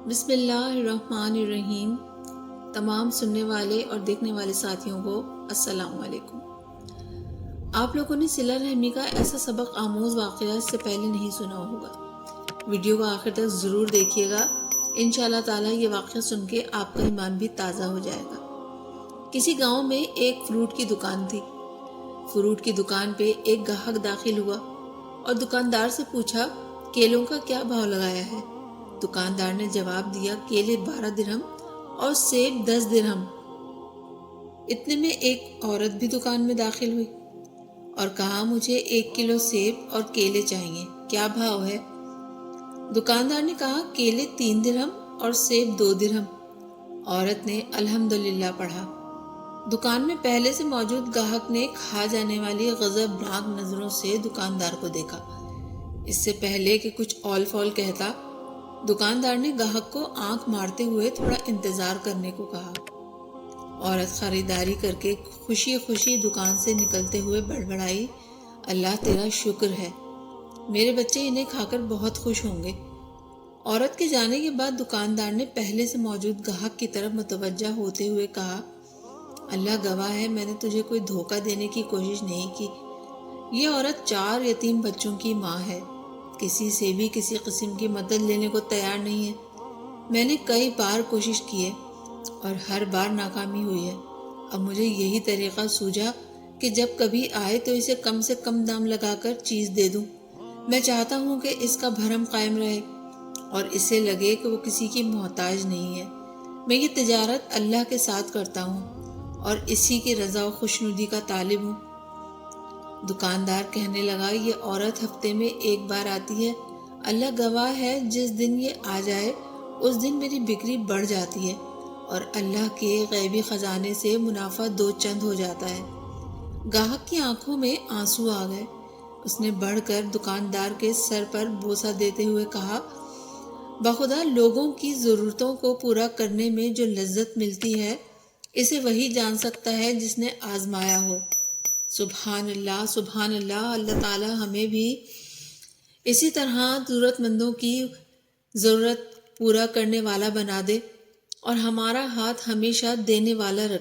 بسم اللہ الرحمن الرحیم۔ تمام سننے والے اور دیکھنے والے ساتھیوں کو السلام علیکم۔ آپ لوگوں نے صلہ رحمی کا ایسا سبق آموز واقعہ اس سے پہلے نہیں سنا ہوگا۔ ویڈیو کو آخر تک ضرور دیکھیے گا، انشاءاللہ تعالیٰ یہ واقعہ سن کے آپ کا ایمان بھی تازہ ہو جائے گا۔ کسی گاؤں میں ایک فروٹ کی دکان تھی۔ فروٹ کی دکان پہ ایک گاہک داخل ہوا اور دکاندار سے پوچھا کیلوں کا کیا بھاؤ لگایا ہے۔ دکاندار نے جواب دیا کیلے 12 درہم اور سیب 10 درہم۔ اتنے میں ایک عورت بھی دکان میں داخل ہوئی اور کہا مجھے 1 کلو سیب اور کیلے چاہیے، کیا بھاؤ ہے؟ دکاندار نے کہا کیلے 3 درہم اور سیب 2 درہم۔ عورت نے الحمدللہ پڑھا۔ دکان میں پہلے سے موجود گاہک نے کھا جانے والی غضبناک نظروں سے دکاندار کو دیکھا۔ اس سے پہلے کہ کچھ اول فول کہتا، دکاندار نے گاہک کو آنکھ مارتے ہوئے تھوڑا انتظار کرنے کو کہا۔ عورت خریداری کر کے خوشی خوشی دکان سے نکلتے ہوئے بڑبڑائی، اللہ تیرا شکر ہے، میرے بچے انہیں کھا کر بہت خوش ہوں گے۔ عورت کے جانے کے بعد دکاندار نے پہلے سے موجود گاہک کی طرف متوجہ ہوتے ہوئے کہا، اللہ گواہ ہے میں نے تجھے کوئی دھوکہ دینے کی کوشش نہیں کی۔ یہ عورت 4 یتیم بچوں کی ماں ہے، کسی سے بھی کسی قسم کی مدد لینے کو تیار نہیں ہے۔ میں نے کئی بار کوشش کی ہے اور ہر بار ناکامی ہوئی ہے۔ اب مجھے یہی طریقہ سوجا کہ جب کبھی آئے تو اسے کم سے کم دام لگا کر چیز دے دوں۔ میں چاہتا ہوں کہ اس کا بھرم قائم رہے اور اسے لگے کہ وہ کسی کی محتاج نہیں ہے۔ میں یہ تجارت اللہ کے ساتھ کرتا ہوں اور اسی کی رضا و خوشنودی کا طالب ہوں۔ دکاندار کہنے لگا یہ عورت ہفتے میں 1 بار آتی ہے، اللہ گواہ ہے جس دن یہ آ جائے اس دن میری بکری بڑھ جاتی ہے اور اللہ کے غیبی خزانے سے منافع 2 چند ہو جاتا ہے۔ گاہک کی آنکھوں میں آنسو آ گئے۔ اس نے بڑھ کر دکاندار کے سر پر بوسہ دیتے ہوئے کہا، بخدا لوگوں کی ضرورتوں کو پورا کرنے میں جو لذت ملتی ہے اسے وہی جان سکتا ہے جس نے آزمایا ہو۔ سبحان اللہ، سبحان اللہ۔ اللہ تعالی ہمیں بھی اسی طرح ضرورت مندوں کی ضرورت پورا کرنے والا بنا دے اور ہمارا ہاتھ ہمیشہ دینے والا رکھے۔